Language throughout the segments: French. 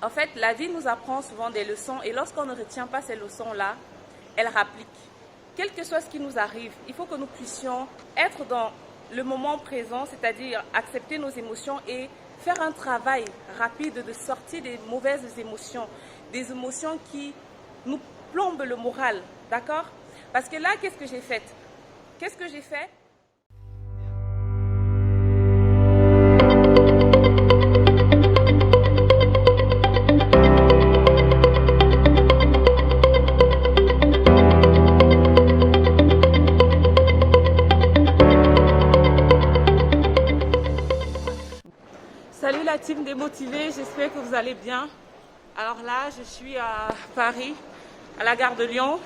En fait, la vie nous apprend souvent des leçons et lorsqu'on ne retient pas ces leçons-là, elle rapplique. Quel que soit ce qui nous arrive, il faut que nous puissions être dans le moment présent, c'est-à-dire accepter nos émotions et faire un travail rapide de sortie des mauvaises émotions, des émotions qui nous plombent le moral, d'accord? Parce que là, qu'est-ce que j'ai fait? Qu'est-ce que j'ai fait? Salut la team démotivée, j'espère que vous allez bien. Alors là, je suis à Paris, à la gare de Lyon.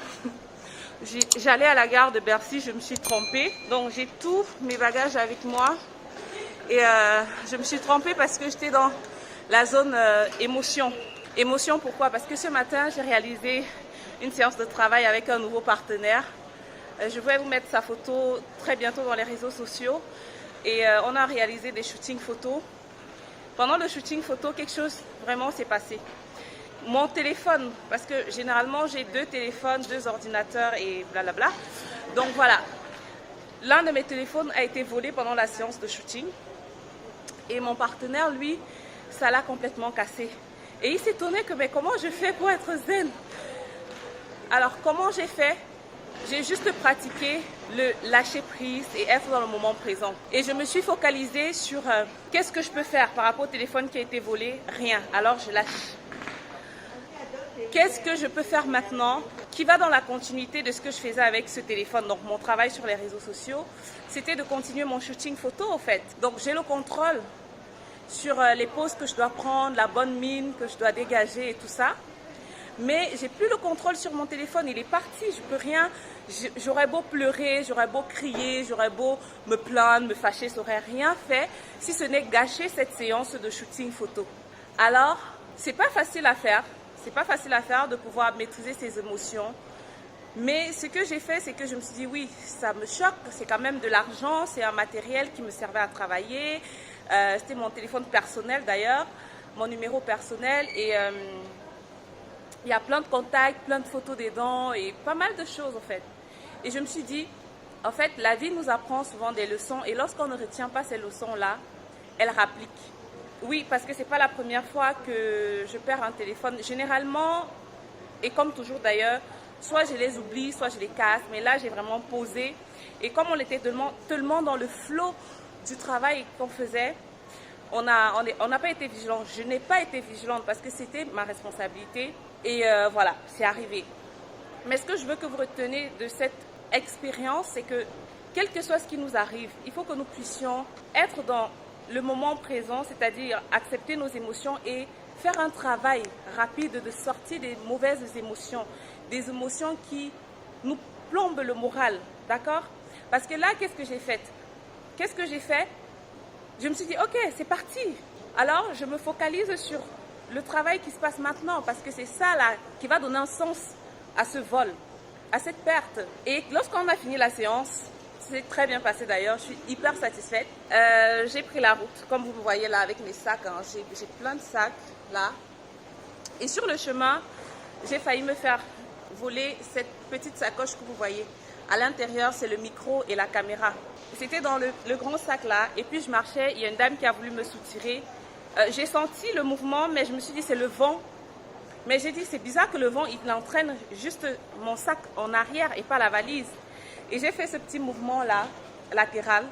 J'allais à la gare de Bercy, je me suis trompée. Donc j'ai tous mes bagages avec moi. Et je me suis trompée parce que j'étais dans la zone émotion. Émotion pourquoi? Parce que ce matin, j'ai réalisé une séance de travail avec un nouveau partenaire. Je vais vous mettre sa photo très bientôt dans les réseaux sociaux. Et on a réalisé des shootings photos. Pendant le shooting photo, quelque chose vraiment s'est passé. Mon téléphone, parce que généralement j'ai 2 téléphones, 2 ordinateurs et blablabla. Donc voilà, l'un de mes téléphones a été volé pendant la séance de shooting. Et mon partenaire, lui, ça l'a complètement cassé. Et il s'étonnait que mais comment je fais pour être zen? Alors comment j'ai fait? J'ai juste pratiqué le lâcher prise et être dans le moment présent. Et je me suis focalisée sur qu'est-ce que je peux faire par rapport au téléphone qui a été volé? Rien. Alors je lâche. Qu'est-ce que je peux faire maintenant qui va dans la continuité de ce que je faisais avec ce téléphone? Donc mon travail sur les réseaux sociaux, c'était de continuer mon shooting photo en fait. Donc j'ai le contrôle sur les poses que je dois prendre, la bonne mine que je dois dégager et tout ça. Mais j'ai plus le contrôle sur mon téléphone, il est parti, je peux rien, j'aurais beau pleurer, j'aurais beau crier, j'aurais beau me plaindre, me fâcher, ça n'aurait rien fait si ce n'est gâcher cette séance de shooting photo. Alors, c'est pas facile à faire de pouvoir maîtriser ses émotions. Mais ce que j'ai fait, c'est que je me suis dit oui, ça me choque, c'est quand même de l'argent, c'est un matériel qui me servait à travailler, c'était mon téléphone personnel d'ailleurs, mon numéro personnel et il y a plein de contacts, plein de photos des dents et pas mal de choses en fait. Et je me suis dit, en fait, la vie nous apprend souvent des leçons et lorsqu'on ne retient pas ces leçons-là, elle rapplique. Oui, parce que c'est pas la première fois que je perds un téléphone. Généralement, et comme toujours d'ailleurs, soit je les oublie, soit je les casse. Mais là, j'ai vraiment posé. Et comme on était tellement dans le flot du travail qu'on faisait, on n'a pas été vigilant. Je n'ai pas été vigilante parce que c'était ma responsabilité. Et voilà, c'est arrivé. Mais ce que je veux que vous reteniez de cette expérience, c'est que quel que soit ce qui nous arrive, il faut que nous puissions être dans le moment présent, c'est-à-dire accepter nos émotions et faire un travail rapide de sortie des mauvaises émotions, des émotions qui nous plombent le moral, d'accord? Parce que là, qu'est-ce que j'ai fait? Qu'est-ce que j'ai fait? Je me suis dit, ok, c'est parti. Alors, je me focalise sur le travail qui se passe maintenant, parce que c'est ça là qui va donner un sens à ce vol, à cette perte. Et lorsqu'on a fini la séance, c'est très bien passé d'ailleurs, je suis hyper satisfaite. J'ai pris la route, comme vous me voyez là avec mes sacs, hein. J'ai plein de sacs là. Et sur le chemin, j'ai failli me faire voler cette petite sacoche que vous voyez. À l'intérieur, c'est le micro et la caméra. C'était dans le grand sac là, et puis je marchais, il y a une dame qui a voulu me soutirer. J'ai senti le mouvement, mais je me suis dit c'est le vent. Mais j'ai dit c'est bizarre que le vent il entraîne juste mon sac en arrière et pas la valise. Et j'ai fait ce petit mouvement là, latéral,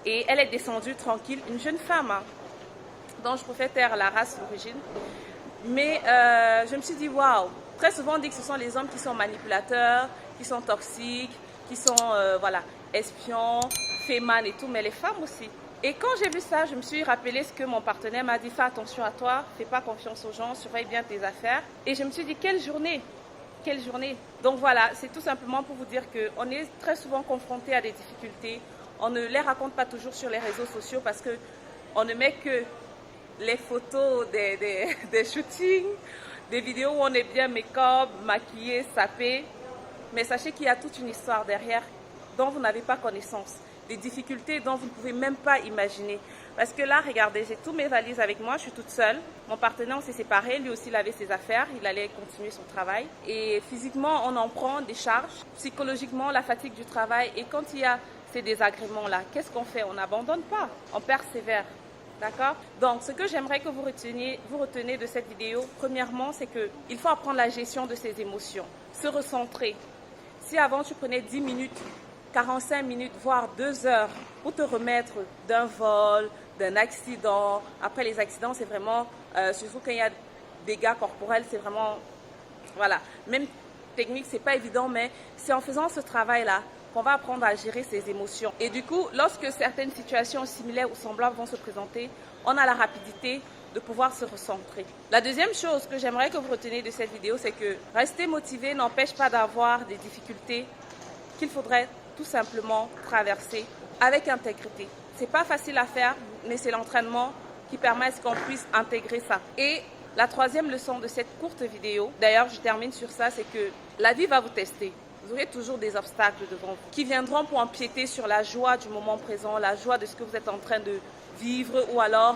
et elle est descendue tranquille, une jeune femme, hein, dont je préfère taire la race d'origine. Mais je me suis dit waouh, très souvent on dit que ce sont les hommes qui sont manipulateurs, qui sont toxiques, qui sont voilà, espions, fémanes et tout, mais les femmes aussi. Et quand j'ai vu ça, je me suis rappelé ce que mon partenaire m'a dit, fais attention à toi, fais pas confiance aux gens, surveille bien tes affaires. Et je me suis dit, quelle journée! Quelle journée! Donc voilà, c'est tout simplement pour vous dire qu'on est très souvent confronté à des difficultés. On ne les raconte pas toujours sur les réseaux sociaux parce qu'on ne met que les photos des shootings, des vidéos où on est bien make-up, maquillé, sapé. Mais sachez qu'il y a toute une histoire derrière dont vous n'avez pas connaissance. Des difficultés dont vous ne pouvez même pas imaginer. Parce que là, regardez, j'ai tous mes valises avec moi, je suis toute seule. Mon partenaire, on s'est séparés, lui aussi, il avait ses affaires, il allait continuer son travail. Et physiquement, on en prend des charges. Psychologiquement, la fatigue du travail. Et quand il y a ces désagréments-là, qu'est-ce qu'on fait? On n'abandonne pas, on persévère. D'accord? Donc, ce que j'aimerais que vous retenez de cette vidéo, premièrement, c'est qu'il faut apprendre la gestion de ses émotions, se recentrer. Si avant, tu prenais 10 minutes, 45 minutes, voire 2 heures pour te remettre d'un vol, d'un accident. Après, les accidents, c'est vraiment, surtout quand il y a des dégâts corporels, c'est vraiment, voilà. Même technique, c'est pas évident, mais c'est en faisant ce travail-là qu'on va apprendre à gérer ses émotions. Et du coup, lorsque certaines situations similaires ou semblables vont se présenter, on a la rapidité de pouvoir se recentrer. La deuxième chose que j'aimerais que vous reteniez de cette vidéo, c'est que rester motivé n'empêche pas d'avoir des difficultés qu'il faudrait tout simplement traverser avec intégrité. C'est pas facile à faire, mais c'est l'entraînement qui permet à ce qu'on puisse intégrer ça. Et la troisième leçon de cette courte vidéo, d'ailleurs je termine sur ça, c'est que la vie va vous tester. Vous aurez toujours des obstacles devant vous qui viendront pour empiéter sur la joie du moment présent, la joie de ce que vous êtes en train de vivre ou alors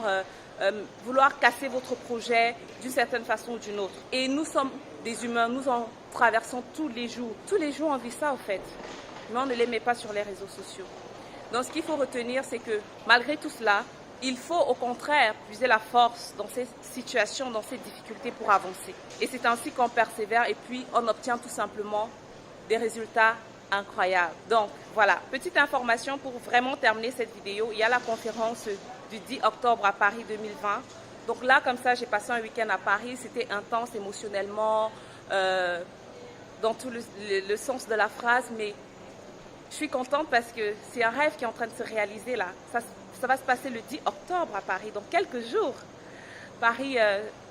vouloir casser votre projet d'une certaine façon ou d'une autre. Et nous sommes des humains, nous en traversons tous les jours. Tous les jours on vit ça en fait, mais on ne les met pas sur les réseaux sociaux. Donc ce qu'il faut retenir, c'est que malgré tout cela, il faut au contraire puiser la force dans ces situations, dans ces difficultés pour avancer. Et c'est ainsi qu'on persévère et puis on obtient tout simplement des résultats incroyables. Donc voilà, petite information pour vraiment terminer cette vidéo. Il y a la conférence du 10 octobre à Paris 2020. Donc là, comme ça, j'ai passé un week-end à Paris. C'était intense émotionnellement, dans tout le sens de la phrase, mais je suis contente parce que c'est un rêve qui est en train de se réaliser là. Ça va se passer le 10 octobre à Paris, donc quelques jours. Paris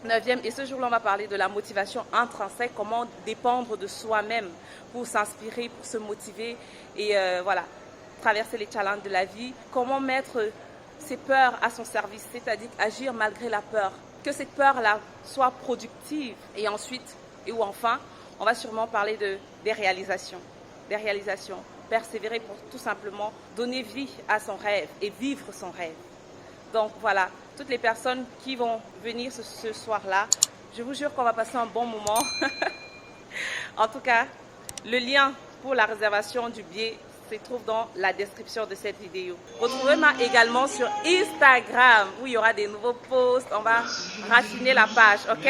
9e, et ce jour-là, on va parler de la motivation intrinsèque, comment dépendre de soi-même pour s'inspirer, pour se motiver et voilà, traverser les challenges de la vie. Comment mettre ses peurs à son service, c'est-à-dire agir malgré la peur. Que cette peur-là soit productive. Et ensuite, ou enfin, on va sûrement parler des réalisations. Des réalisations. Persévérer pour tout simplement donner vie à son rêve et vivre son rêve. Donc voilà, toutes les personnes qui vont venir ce soir-là, je vous jure qu'on va passer un bon moment. En tout cas, le lien pour la réservation du billet se trouve dans la description de cette vidéo. Retrouvez-moi également sur Instagram où il y aura des nouveaux posts. On va raffiner la page, ok?